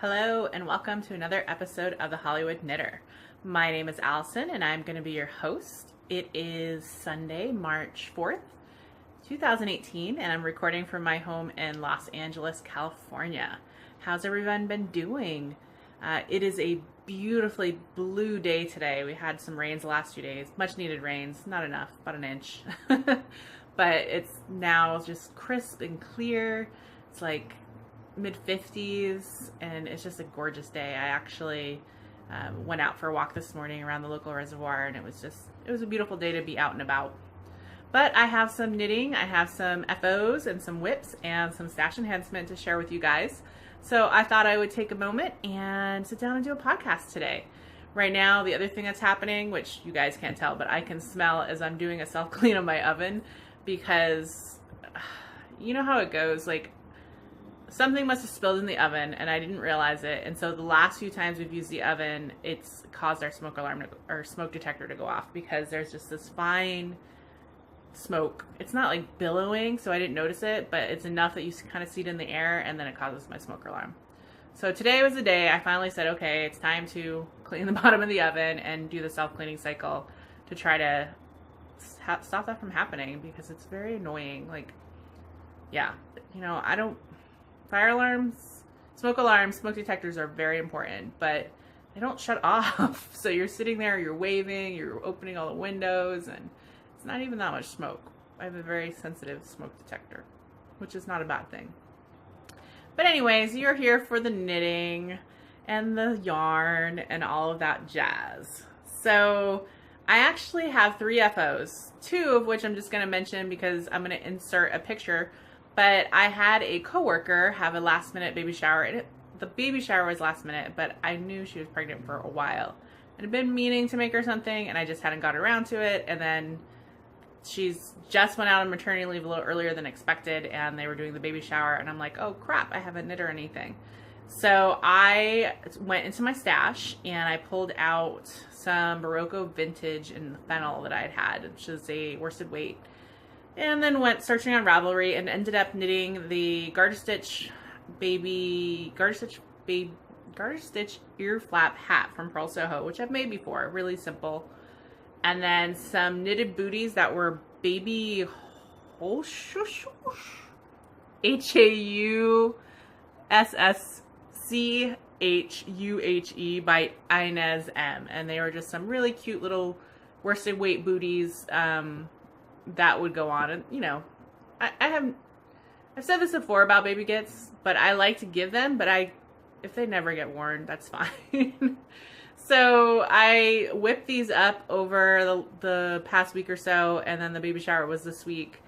Hello and welcome to another episode of The Hollywood Knitter. My name is Allison and I'm going to be your host. It is Sunday, March 4th, 2018, and I'm recording from my home in Los Angeles, California. How's everyone been doing? It is a beautifully blue day today. We had some rains the last 2 days, much needed rains, not enough, about an inch. But it's now just crisp and clear. It's like mid 50s and it's just a gorgeous day. I actually went out for a walk this morning around the local reservoir and it was a beautiful day to be out and about. But I have some knitting, I have some FOs and some whips and some stash enhancement to share with you guys. So I thought I would take a moment and sit down and do a podcast today. Right now, the other thing that's happening, which you guys can't tell, but I can smell as I'm doing a self-clean on my oven, because you know how it goes, like something must have spilled in the oven and I didn't realize it. And so the last few times we've used the oven, it's caused our smoke alarm or smoke detector to go off because there's just this fine smoke. It's not like billowing, so I didn't notice it, but it's enough that you kind of see it in the air and then it causes my smoke alarm. So today was the day I finally said, okay, it's time to clean the bottom of the oven and do the self-cleaning cycle to try to stop that from happening, because it's very annoying. Like, yeah, you know, fire alarms, smoke detectors are very important, but they don't shut off. So you're sitting there, you're waving, you're opening all the windows, and it's not even that much smoke. I have a very sensitive smoke detector, which is not a bad thing. But anyways, you're here for the knitting and the yarn and all of that jazz. So I actually have 3 FOs, 2 of which I'm just going to mention because I'm going to insert a picture. But I had a coworker have a last minute baby shower, and the baby shower was last minute, but I knew she was pregnant for a while. And I'd been meaning to make her something and I just hadn't got around to it. And then she's just went out on maternity leave a little earlier than expected and they were doing the baby shower and I'm like, oh crap, I haven't knit her anything. So I went into my stash and I pulled out some Barocco vintage and fennel that I had, which is a worsted weight. And then went searching on Ravelry and ended up knitting the garter stitch ear flap hat from Purl Soho, which I've made before, really simple. And then some knitted booties that were baby Hausschuhe by Inez M. And they were just some really cute little worsted weight booties that would go on. And you know, I've said this before about baby gifts, but I like to give them, but if they never get worn, that's fine. So I whipped these up over the past week or so, and then the baby shower was this week.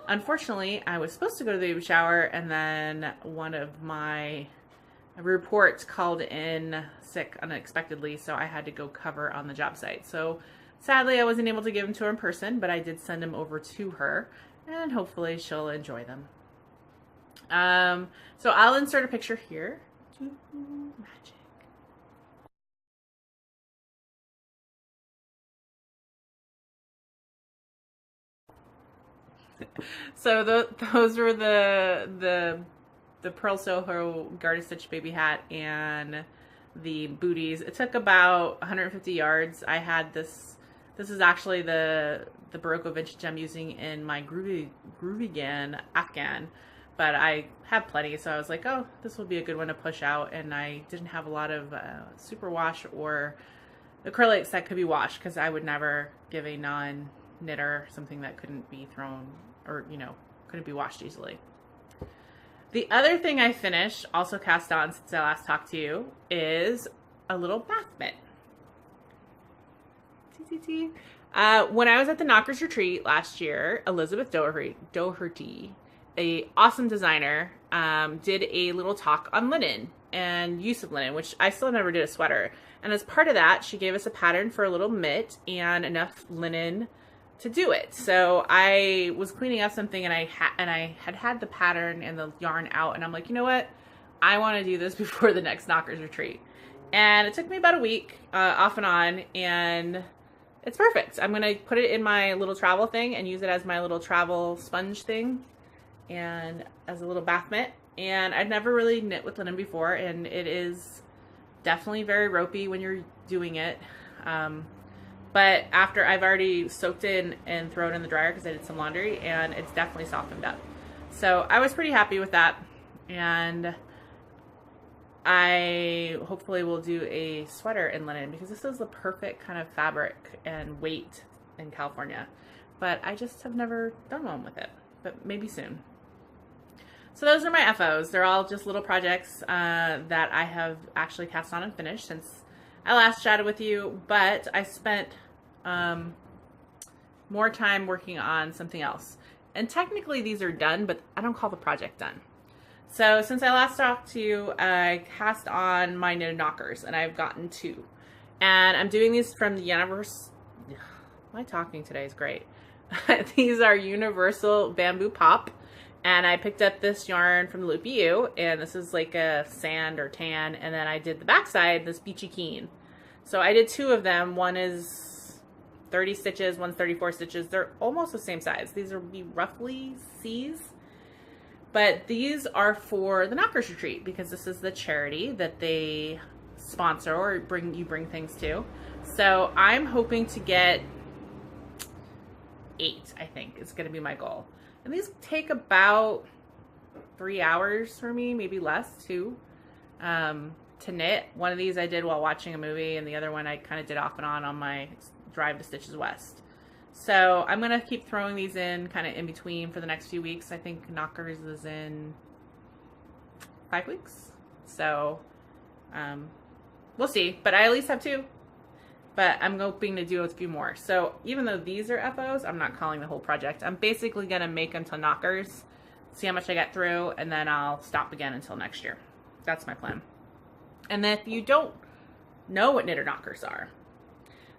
Unfortunately, I was supposed to go to the baby shower, and then one of my reports called in sick unexpectedly, so I had to go cover on the job site. So sadly, I wasn't able to give them to her in person, but I did send them over to her, and hopefully she'll enjoy them. So I'll insert a picture here. Magic. So those were the Purl Soho garter stitch baby hat and the booties. It took about 150 yards. I had this is actually the Barocco vintage I'm using in my Groovigan Afghan, but I have plenty, so I was like, oh, this will be a good one to push out. And I didn't have a lot of superwash or acrylics that could be washed, because I would never give a non-knitter something that couldn't be thrown or, you know, couldn't be washed easily. The other thing I finished, also cast on since I last talked to you, is a little bath mitt. When I was at the Knockers Retreat last year, Elizabeth Doherty, a awesome designer, did a little talk on linen and use of linen, which I still never did a sweater. And as part of that, she gave us a pattern for a little mitt and enough linen to do it. So I was cleaning up something and I had the pattern and the yarn out, and I'm like, you know what? I want to do this before the next Knockers Retreat. And it took me about a week, off and on, and it's perfect. I'm going to put it in my little travel thing and use it as my little travel sponge thing and as a little bath mitt. And I'd never really knit with linen before, and it is definitely very ropey when you're doing it. But after I've already soaked it and thrown it in the dryer because I did some laundry, and it's definitely softened up. So I was pretty happy with that, and I hopefully will do a sweater in linen because this is the perfect kind of fabric and weight in California. But I just have never done one with it, but maybe soon. So those are my FOs. They're all just little projects that I have actually cast on and finished since I last chatted with you, but I spent more time working on something else. And technically these are done, but I don't call the project done. So since I last talked to you, I cast on my knitted knockers, and I've gotten 2. And I'm doing these from the my talking today is great. These are Universal Bamboo Pop, and I picked up this yarn from the Loopy U, and this is like a sand or tan, and then I did the backside, this Beachy Keen. So I did 2 of them. One is 30 stitches, one's 34 stitches. They're almost the same size. These will be roughly C's. But these are for the Knockers Retreat because this is the charity that they sponsor or bring things to. So I'm hoping to get 8, I think is going to be my goal. And these take about 3 hours for me, maybe less, 2, to knit. One of these I did while watching a movie, and the other one I kind of did off and on my drive to Stitches West. So I'm going to keep throwing these in kind of in between for the next few weeks. I think Knockers is in 5 weeks. So we'll see. But I at least have 2. But I'm hoping to do a few more. So even though these are FOs, I'm not calling the whole project. I'm basically going to make them to Knockers, see how much I get through, and then I'll stop again until next year. That's my plan. And then if you don't know what knitted knockers are,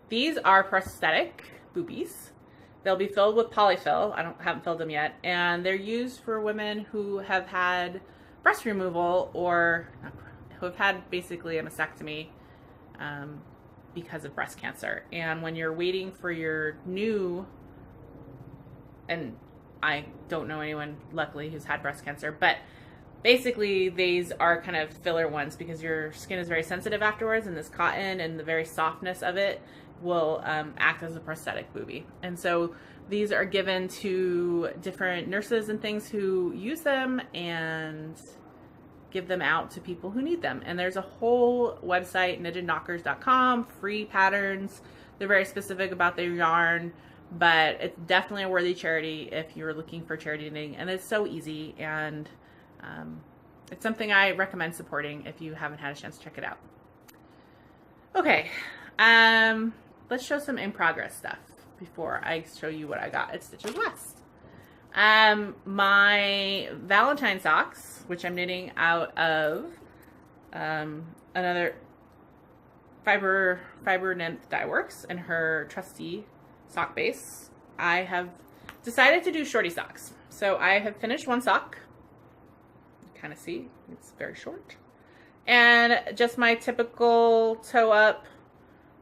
these are prosthetic boobies. They'll be filled with polyfill. I haven't filled them yet. And they're used for women who have had breast removal or who have had basically a mastectomy because of breast cancer. And when you're waiting for your new, and I don't know anyone luckily who's had breast cancer, but basically these are kind of filler ones because your skin is very sensitive afterwards, and this cotton and the very softness of it will act as a prosthetic boobie. And so these are given to different nurses and things who use them and give them out to people who need them. And there's a whole website, knittedknockers.com, free patterns. They're very specific about their yarn, but it's definitely a worthy charity if you're looking for charity knitting. And it's so easy, and it's something I recommend supporting if you haven't had a chance to check it out. Okay, let's show some in progress stuff before I show you what I got at Stitches West. My Valentine socks, which I'm knitting out of another Fiber Nymph Dye Works and her trusty sock base. I have decided to do shorty socks. So I have finished one sock. You kind of see it's very short, and just my typical toe up.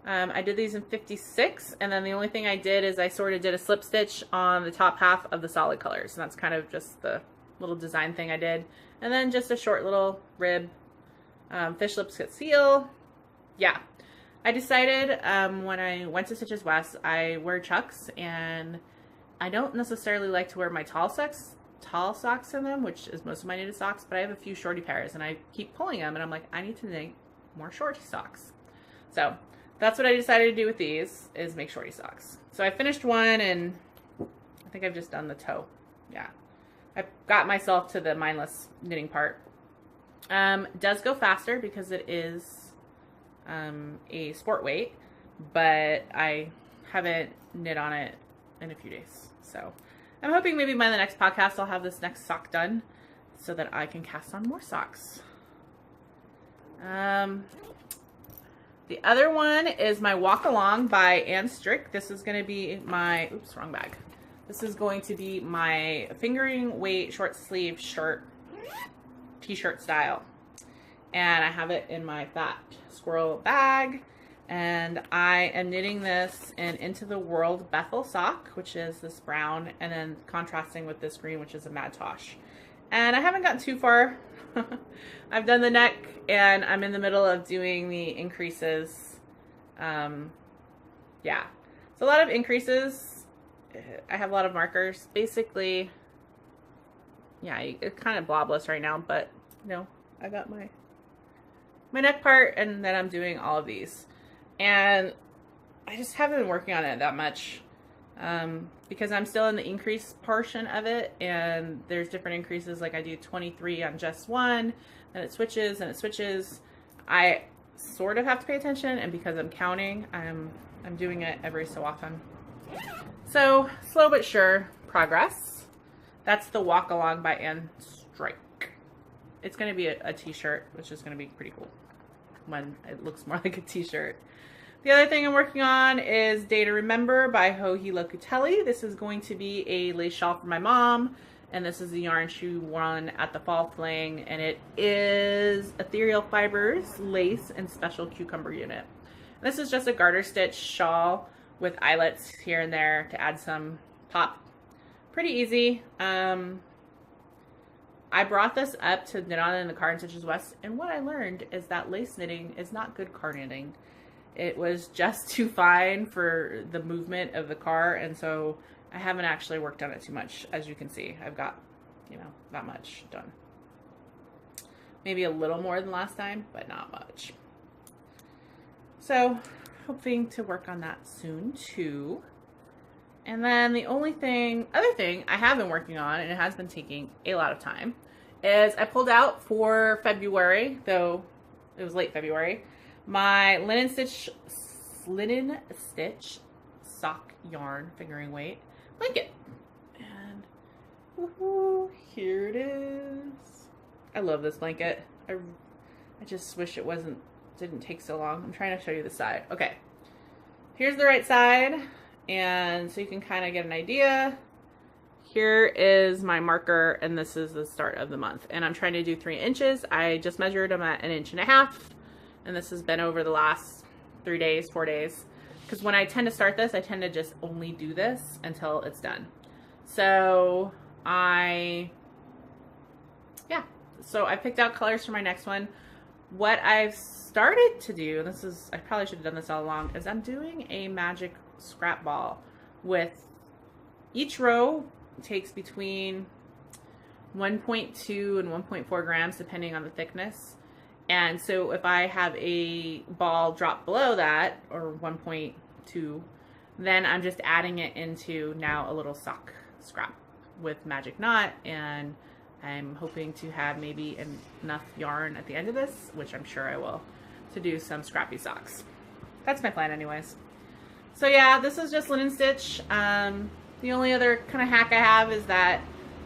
I did these in 56, and then the only thing I did is I sort of did a slip stitch on the top half of the solid colors, and that's kind of just the little design thing I did. And then just a short little rib, fish lips get seal. Yeah, I decided when I went to Stitches West, I wear Chucks, and I don't necessarily like to wear my tall socks in them, which is most of my knitted socks, but I have a few shorty pairs, and I keep pulling them, and I'm like, I need to knit more shorty socks. So that's what I decided to do with these, is make shorty socks. So I finished one, and I think I've just done the toe. Yeah, I got myself to the mindless knitting part. It does go faster because it is a sport weight, but I haven't knit on it in a few days. So I'm hoping maybe by the next podcast I'll have this next sock done so that I can cast on more socks. The other one is my Walk Along by Anne Strick. This is going to be my, oops, wrong bag. This is going to be my fingering weight short sleeve shirt, t-shirt style. And I have it in my fat squirrel bag. And I am knitting this in Into the World Bethel sock, which is this brown, and then contrasting with this green, which is a Mad Tosh. And I haven't gotten too far. I've done the neck and I'm in the middle of doing the increases. Yeah, so a lot of increases. I have a lot of markers. Basically, yeah, it's kind of blobless right now, but you know, I got my neck part, and then I'm doing all of these. And I just haven't been working on it that much because I'm still in the increase portion of it, and there's different increases. Like I do 23 on just one, then it switches and it switches. I sort of have to pay attention, and because I'm counting, I'm doing it every so often. So slow but sure progress. That's the Walk Along by Anne Strike. It's going to be a t-shirt, which is going to be pretty cool when it looks more like a t-shirt. The other thing I'm working on is Day to Remember by Joji Locatelli. This is going to be a lace shawl for my mom, and this is the yarn she won at the Fall Fling, and it is Ethereal Fibers, lace, and special cucumber unit. This is just a garter stitch shawl with eyelets here and there to add some pop. Pretty easy. I brought this up to knit on in the Card and Stitches West, and what I learned is that lace knitting is not good card knitting. It was just too fine for the movement of the car, and so I haven't actually worked on it too much. As you can see, I've got, you know, that much done. Maybe a little more than last time, but not much. So, hoping to work on that soon too. And then the only other thing I have been working on, and it has been taking a lot of time, is I pulled out for February, though it was late February, my linen stitch sock yarn fingering weight blanket. And woohoo, here it is. I love this blanket. I just wish it didn't take so long. I'm trying to show you the side. Okay, here's the right side, and so you can kind of get an idea. Here is my marker, and this is the start of the month, and I'm trying to do 3 inches. I just measured them at 1.5 inches, and this has been over the last 3 days, 4 days, because when I tend to start this, I tend to just only do this until it's done. So I picked out colors for my next one. What I've started to do, I probably should have done this all along, is I'm doing a magic scrap ball with each row takes between 1.2 and 1.4 grams depending on the thickness. And so if I have a ball drop below that, or 1.2, then I'm just adding it into now a little sock scrap with magic knot, and I'm hoping to have maybe enough yarn at the end of this, which I'm sure I will, to do some scrappy socks. That's my plan anyways. So yeah, this is just linen stitch. The only other kind of hack I have is that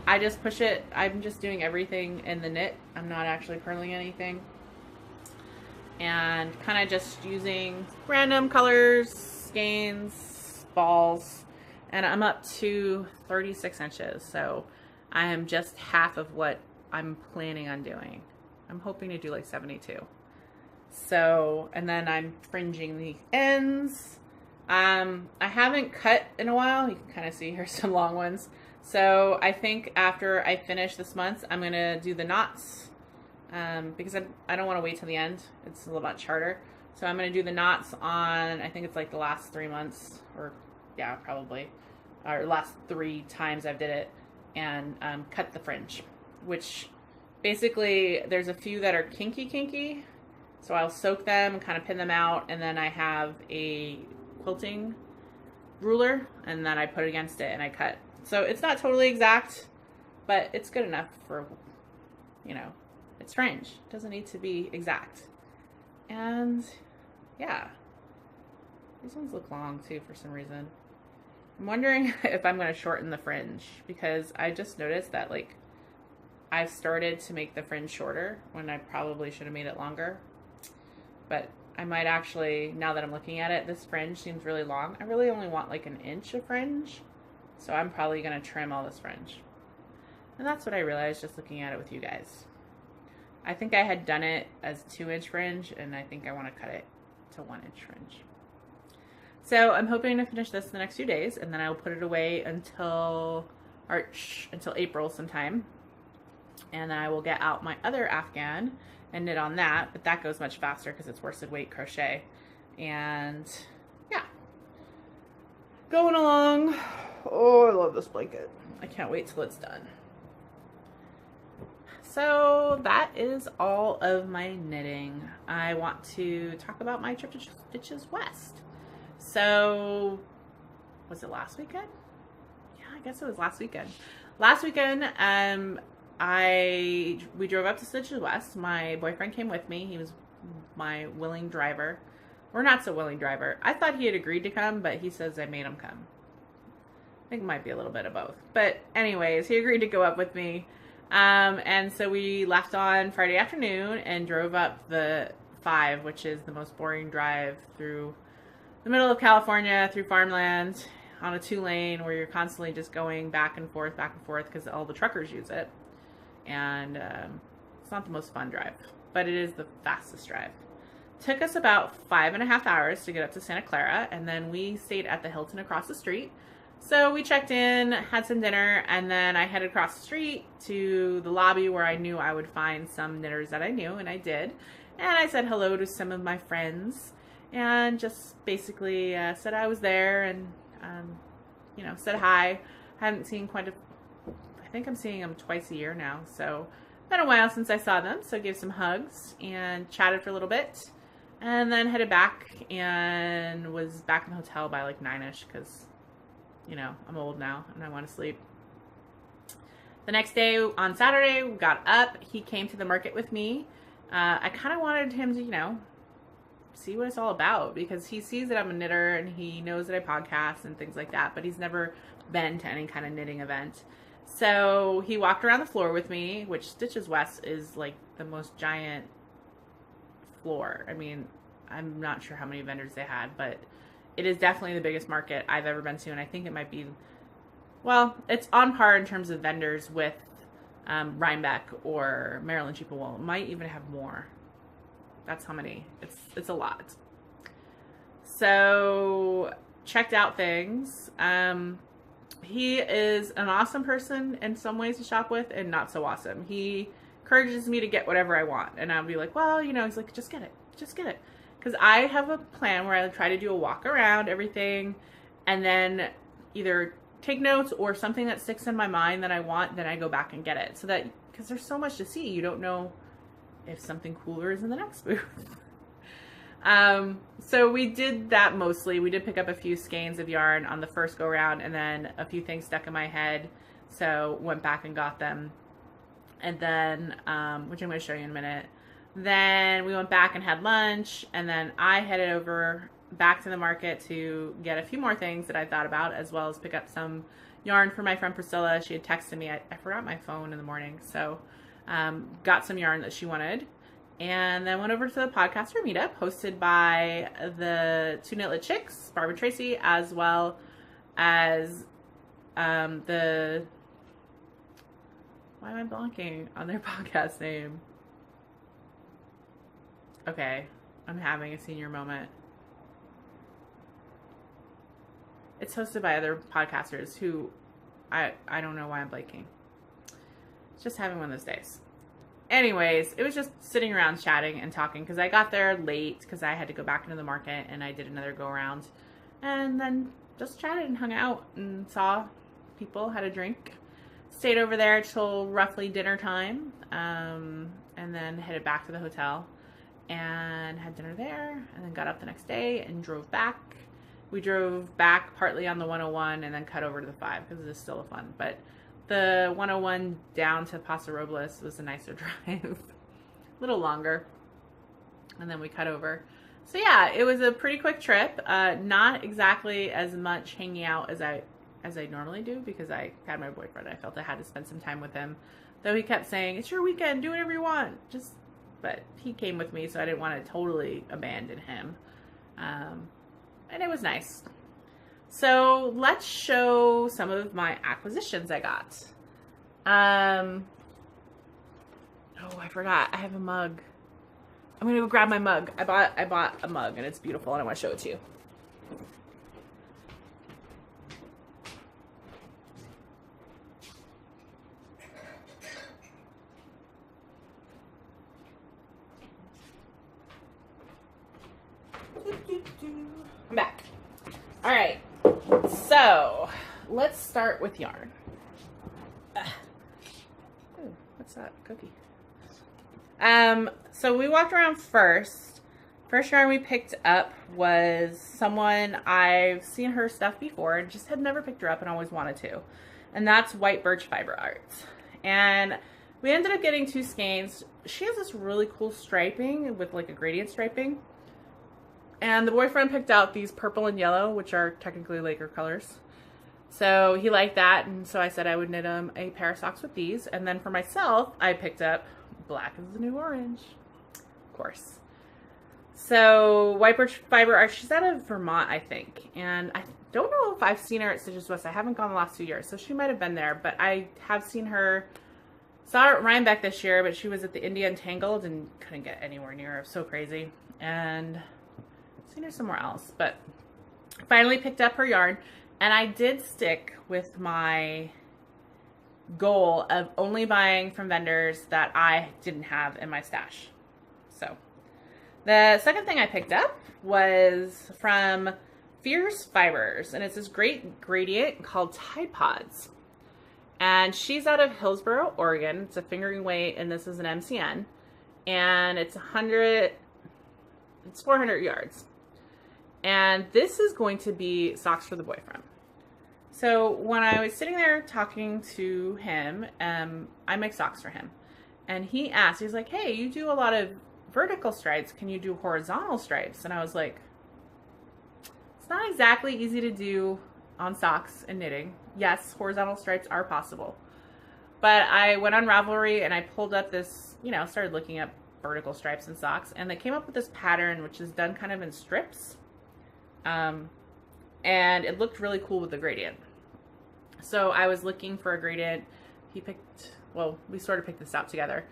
I just push it. I'm just doing everything in the knit. I'm not actually purling anything. And kind of just using random colors, skeins, balls. And I'm up to 36 inches. So I am just half of what I'm planning on doing. I'm hoping to do like 72. So, and then I'm fringing the ends. I haven't cut in a while. You can kind of see here's some long ones. So I think after I finish this month, I'm going to do the knots because I don't want to wait till the end. It's a little much harder. So I'm going to do the knots on, I think it's like the last 3 months, or yeah, probably, or last 3 times I've did it, and cut the fringe, which basically there's a few that are kinky. So I'll soak them, kind of pin them out, and then I have a quilting ruler, and then I put it against it and I cut. So it's not totally exact, but it's good enough for, you know, it's fringe. It doesn't need to be exact. And yeah, these ones look long too for some reason. I'm wondering if I'm going to shorten the fringe, because I just noticed that like I've started to make the fringe shorter when I probably should have made it longer. But I might actually, now that I'm looking at it, this fringe seems really long. I really only want like 1 inch of fringe. So I'm probably going to trim all this fringe. And that's what I realized just looking at it with you guys. I think I had done it as 2-inch fringe, and I think I want to cut it to 1-inch fringe. So I'm hoping to finish this in the next few days, and then I'll put it away until April sometime. And then I will get out my other Afghan and knit on that, but that goes much faster because it's worsted weight crochet. And yeah, going along. Oh, I love this blanket. I can't wait till it's done. So that is all of my knitting. I want to talk about my trip to Stitches West. So, was it last weekend? Yeah, I guess it was last weekend. Last weekend, we drove up to Stitches West. My boyfriend came with me. He was my willing driver. Or not so willing driver. I thought he had agreed to come, but he says I made him come. I think it might be a little bit of both. But anyways, he agreed to go up with me. And so we left on Friday afternoon and drove up the 5, which is the most boring drive through the middle of California, through farmland, on a 2-lane where you're constantly just going back and forth, because all the truckers use it. And it's not the most fun drive, but it is the fastest drive. Took us about 5.5 hours to get up to Santa Clara, and then we stayed at the Hilton across the street. So we checked in, had some dinner, and then I headed across the street to the lobby where I knew I would find some knitters that I knew, and I did. And I said hello to some of my friends and just basically said I was there and, said hi. Hadn't seen I think I'm seeing them twice a year now, so been a while since I saw them, so gave some hugs and chatted for a little bit. And then headed back and was back in the hotel by like 9-ish because I'm old now and I want to sleep. The next day on Saturday, we got up. He came to the market with me. I kind of wanted him to, see what it's all about because he sees that I'm a knitter and he knows that I podcast and things like that, but he's never been to any kind of knitting event. So he walked around the floor with me, which Stitches West is like the most giant floor. I mean, I'm not sure how many vendors they had, but it is definitely the biggest market I've ever been to, and I think it might be, well, it's on par in terms of vendors with Rhinebeck or Maryland Sheep and Wool. It might even have more. That's how many. It's a lot. So checked out things. He is an awesome person in some ways to shop with, and not so awesome. He encourages me to get whatever I want, and I'll be like, well, he's like, just get it. Because I have a plan where I try to do a walk around everything and then either take notes or something that sticks in my mind that I want, then I go back and get it. So that, because there's so much to see, you don't know if something cooler is in the next booth. So we did that mostly. We did pick up a few skeins of yarn on the first go around and then a few things stuck in my head. So went back and got them. And then, which I'm going to show you in a minute. Then we went back and had lunch, and then I headed over back to the market to get a few more things that I thought about, as well as pick up some yarn for my friend Priscilla. She had texted me. I forgot my phone in the morning, so got some yarn that she wanted. And then went over to the podcaster meetup hosted by the Two Knitlet Chicks, Barbara Tracy, as well as why am I blanking on their podcast name? Okay, I'm having a senior moment. It's hosted by other podcasters who I don't know why I'm blanking. It's just having one of those days. Anyways, it was just sitting around chatting and talking because I got there late because I had to go back into the market and I did another go around. And then just chatted and hung out and saw people, had a drink. Stayed over there till roughly dinner time, and then headed back to the hotel and had dinner there, and then got up the next day and drove back. We drove back partly on the 101 and then cut over to the 5 because it is still a fun. But the 101 down to Paso Robles was a nicer drive, a little longer, and then we cut over. So yeah, it was a pretty quick trip. Not exactly as much hanging out as I normally do because I had my boyfriend. I felt I had to spend some time with him, though he kept saying, "It's your weekend, do whatever you want." But he came with me, so I didn't want to totally abandon him. And it was nice. So let's show some of my acquisitions I got. Oh, I forgot. I have a mug. I'm gonna go grab my mug. I bought a mug and it's beautiful and I want to show it to you. All right, so let's start with yarn. Ooh, what's that cookie? So we walked around first. First yarn we picked up was someone I've seen her stuff before and just had never picked her up and always wanted to. And that's White Birch Fiber Arts. And we ended up getting 2 skeins. She has this really cool striping with like a gradient striping. And the boyfriend picked out these purple and yellow, which are technically Laker colors. So he liked that, and so I said I would knit him a pair of socks with these. And then for myself, I picked up Black is the New Orange, of course. So White Birch Fiber Arts, she's out of Vermont, I think. And I don't know if I've seen her at Stitches West. I haven't gone the last 2 years, so she might have been there. But I have seen her, saw her at Rhinebeck this year, but she was at the India Untangled and couldn't get anywhere near her. It was so crazy. And seen her somewhere else, but finally picked up her yarn, and I did stick with my goal of only buying from vendors that I didn't have in my stash. So the second thing I picked up was from Fierce Fibers, and it's this great gradient called Tide Pods, and she's out of Hillsboro, Oregon. It's a fingering weight, and this is an MCN, and it's 400 yards. And this is going to be socks for the boyfriend. So when I was sitting there talking to him, I make socks for him. And he asked, he's like, hey, you do a lot of vertical stripes. Can you do horizontal stripes? And I was like, it's not exactly easy to do on socks and knitting. Yes, horizontal stripes are possible. But I went on Ravelry and I pulled up this, started looking up vertical stripes and socks. And they came up with this pattern, which is done kind of in strips. And it looked really cool with the gradient. So I was looking for a gradient. We sort of picked this out together,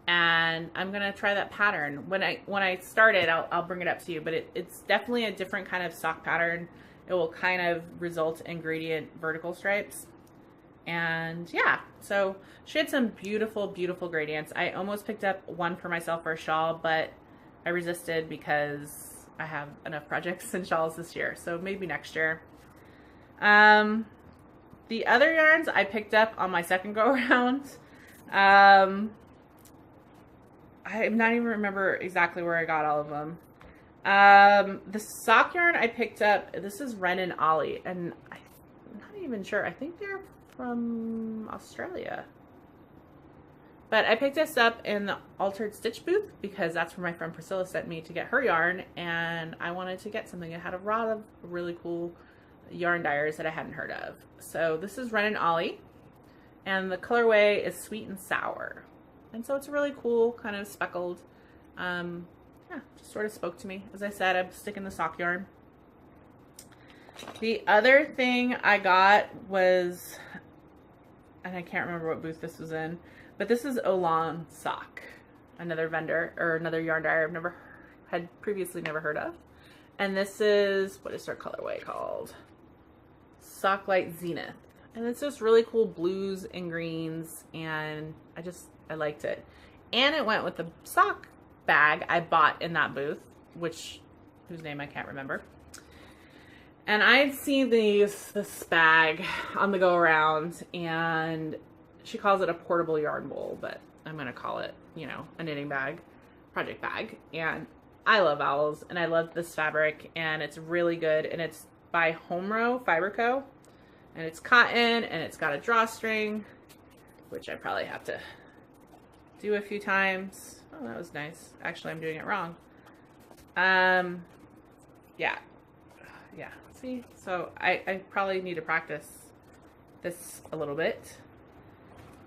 and I'm going to try that pattern. When I start it, I'll bring it up to you, but it's definitely a different kind of sock pattern. It will kind of result in gradient vertical stripes. And yeah, so she had some beautiful, beautiful gradients. I almost picked up one for myself for a shawl, but I resisted because I have enough projects and shawls this year, so maybe next year. The other yarns I picked up on my second go around. I'm not even remember exactly where I got all of them. The sock yarn I picked up, this is Ren and Ollie, and I'm not even sure. I think they're from Australia. But I picked this up in the Altered Stitch booth because that's where my friend Priscilla sent me to get her yarn, and I wanted to get something that had a lot of really cool yarn dyers that I hadn't heard of. So this is Ren and Ollie, and the colorway is Sweet and Sour. And so it's really cool, kind of speckled. Yeah, just sort of spoke to me. As I said, I'm sticking the sock yarn. The other thing I got was, and I can't remember what booth this was in, but this is Olan Sock, another vendor or another yarn dyer I've previously never heard of. And this is, what is their colorway called? Sock Light Zenith. And it's just really cool blues and greens, and I liked it. And it went with the sock bag I bought in that booth, whose name I can't remember. And I'd seen this bag on the go around, and she calls it a portable yarn bowl, but I'm going to call it, a knitting bag, project bag. And I love owls, and I love this fabric, and it's really good. And it's by Homero Fiber Co. And it's cotton, and it's got a drawstring, which I probably have to do a few times. Oh, that was nice. Actually, I'm doing it wrong. Yeah. See, so I probably need to practice this a little bit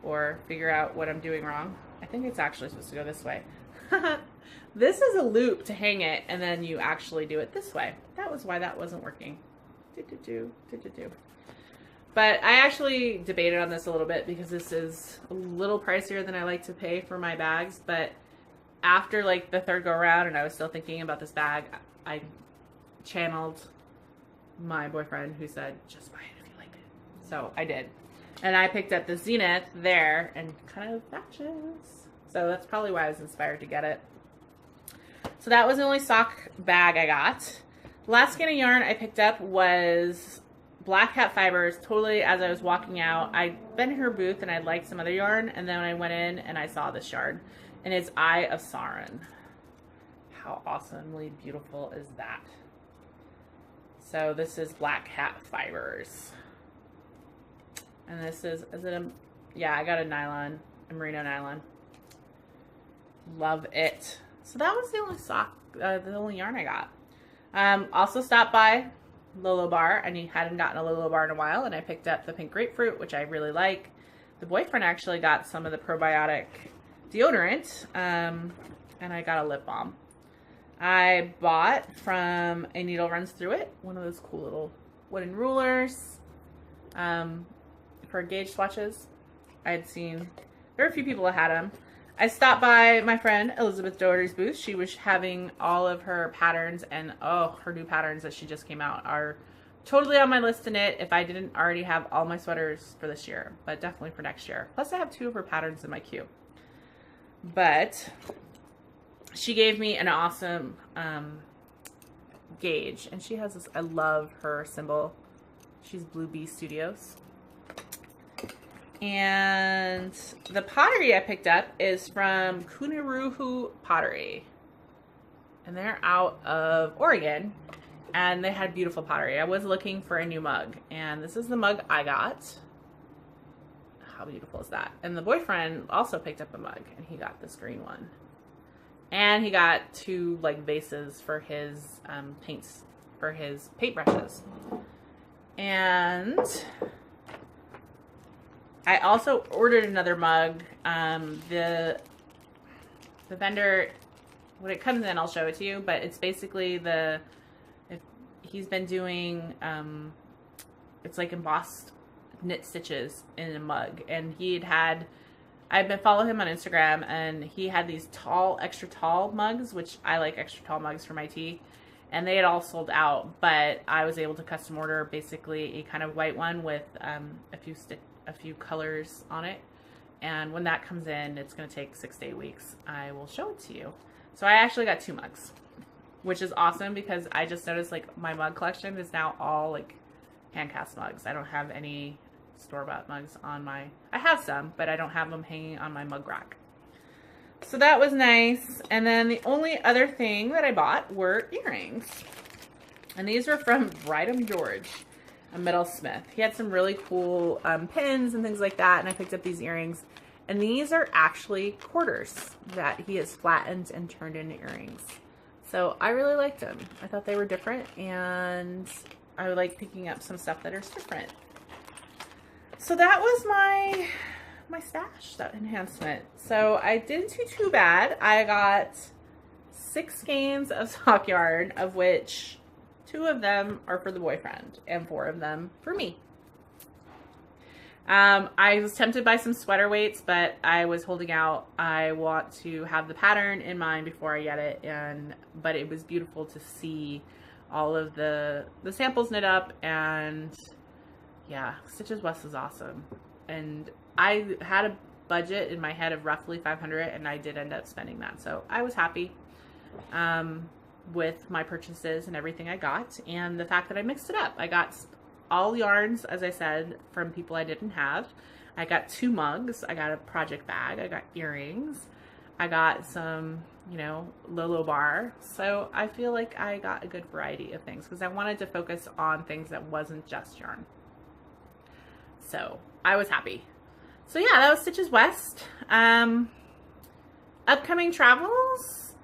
or figure out what I'm doing wrong. I think it's actually supposed to go this way. This is a loop to hang it, and then you actually do it this way. That was why that wasn't working. But I actually debated on this a little bit because this is a little pricier than I like to pay for my bags. But after like the third go around and I was still thinking about this bag, I channeled my boyfriend who said, just buy it if you like it. So I did. And I picked up the Zenith there and kind of matches. So that's probably why I was inspired to get it. So that was the only sock bag I got. Last skein of yarn I picked up was Black Cat Fibers. Totally, as I was walking out, I'd been in her booth and I'd liked some other yarn, and then I went in and I saw this yarn, and it's Eye of Sauron. How awesomely beautiful is that? So this is Black Cat Fibers. And this is it a, yeah, I got a nylon, a merino nylon. Love it. So that was the only yarn I got. Also stopped by Lolo Bar, and he hadn't gotten a Lolo Bar in a while, and I picked up the pink grapefruit, which I really like. The boyfriend actually got some of the probiotic deodorant, and I got a lip balm. I bought from A Needle Runs Through It, one of those cool little wooden rulers for gauge swatches. I had seen, there were a few people that had them. I stopped by my friend Elizabeth Doherty's booth. She was having all of her patterns, and oh, her new patterns that she just came out are totally on my list to knit if I didn't already have all my sweaters for this year, but definitely for next year. Plus I have 2 of her patterns in my queue. But she gave me an awesome gauge, and she has this, I love her symbol. She's Blue Bee Studios. And the pottery I picked up is from Kunaruhu Pottery, and they're out of Oregon, and they had beautiful pottery. I was looking for a new mug, and this is the mug I got. How beautiful is that? And the boyfriend also picked up a mug, and he got this green one. And he got 2 like vases for his paints, for his paintbrushes. And I also ordered another mug. The vendor, when it comes in, I'll show it to you, but it's basically he's been doing, it's like embossed knit stitches in a mug, and I've been following him on Instagram, and he had these tall, extra tall mugs, which I like extra tall mugs for my tea, and they had all sold out, but I was able to custom order basically a kind of white one with a few colors on it, and when that comes in, it's going to take 6 to 8 weeks. I will show it to you. So I actually got 2 mugs, which is awesome because I just noticed like my mug collection is now all like hand cast mugs. I don't have any store-bought mugs on my, I have some, but I don't have them hanging on my mug rack. So that was nice. And then the only other thing that I bought were earrings, and these were from Bridum George, a metalsmith. He had some really cool pins and things like that, and I picked up these earrings, and these are actually quarters that he has flattened and turned into earrings. So I really liked them. I thought they were different, and I would like picking up some stuff that is different. So that was my stash, that enhancement. So I didn't do too bad. I got 6 skeins of sock yarn, of which 2 of them are for the boyfriend and 4 of them for me. I was tempted by some sweater weights, but I was holding out. I want to have the pattern in mind before I get it, but it was beautiful to see all of the samples knit up, and yeah, Stitches West is awesome. And I had a budget in my head of roughly $500, and I did end up spending that, so I was happy with my purchases and everything I got, and the fact that I mixed it up. I got all yarns, as I said, from people I didn't have. I got 2 mugs, I got a project bag, I got earrings, I got some, you know, Lolo Bar. So I feel like I got a good variety of things because I wanted to focus on things that wasn't just yarn. So I was happy. So yeah, that was Stitches West. Upcoming travels,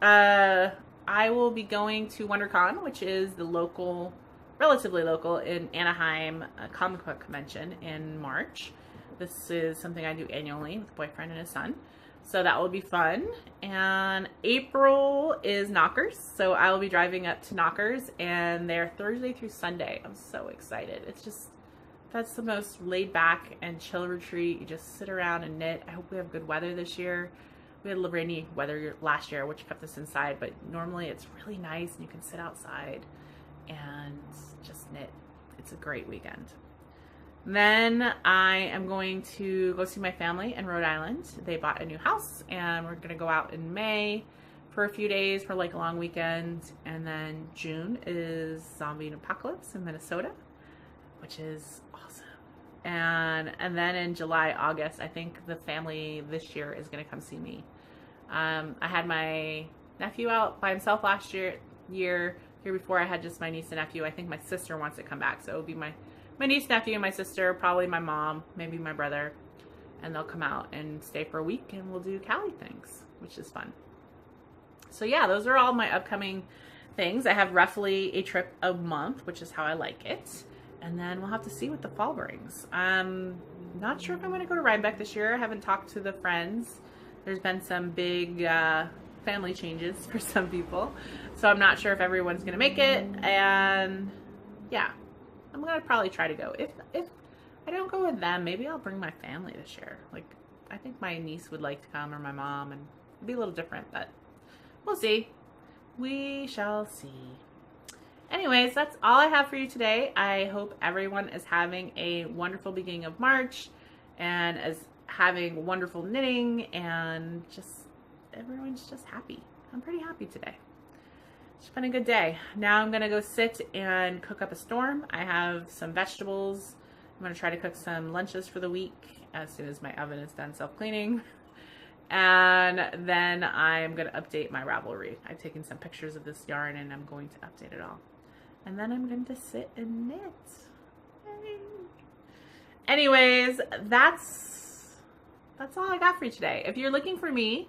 I will be going to WonderCon, which is the local, relatively local, in Anaheim comic book convention in March. This is something I do annually with a boyfriend and his son. So that will be fun. And April is Knockers. So I will be driving up to Knockers, and they're Thursday through Sunday. I'm so excited. It's just, that's the most laid back and chill retreat. You just sit around and knit. I hope we have good weather this year. We had rainy weather last year, which kept us inside, but normally it's really nice and you can sit outside and just knit. It's a great weekend. Then I am going to go see my family in Rhode Island. They bought a new house, and we're going to go out in May for a few days for like a long weekend. And then June is Zombie Apocalypse in Minnesota, which is awesome. And then in July, August, I think the family this year is going to come see me. I had my nephew out by himself last year before I had just my niece and nephew. I think my sister wants to come back, so it'll be my niece, nephew, and my sister, probably my mom, maybe my brother, and they'll come out and stay for a week, and we'll do Cali things, which is fun. So yeah, those are all my upcoming things. I have roughly a trip a month, which is how I like it, and then we'll have to see what the fall brings. I'm not sure if I'm going to go to Rhinebeck this year. I haven't talked to the friends. There's been some big family changes for some people, so I'm not sure if everyone's gonna make it. And yeah, I'm gonna probably try to go. If I don't go with them, maybe I'll bring my family this year. Like, I think my niece would like to come, or my mom, and it'd be a little different, but we'll see. We shall see. Anyways, that's all I have for you today. I hope everyone is having a wonderful beginning of March and is having wonderful knitting, and just everyone's just happy. I'm pretty happy today. It's been a good day. Now I'm gonna go sit and cook up a storm. I have some vegetables. I'm gonna try to cook some lunches for the week as soon as my oven is done self-cleaning. And then I'm gonna update my Ravelry. I've taken some pictures of this yarn and I'm going to update it all. And then I'm going to sit and knit. Yay. Anyways, that's all I got for you today. If you're looking for me,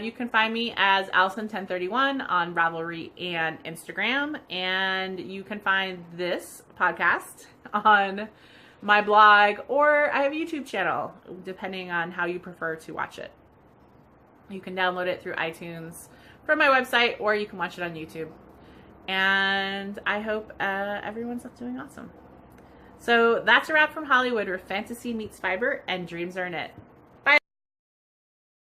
you can find me as Allison1031 on Ravelry and Instagram, and you can find this podcast on my blog, or I have a YouTube channel, depending on how you prefer to watch it. You can download it through iTunes from my website, or you can watch it on YouTube. And I hope everyone's doing awesome. So that's a wrap from Hollywood, where fantasy meets fiber and dreams are knit.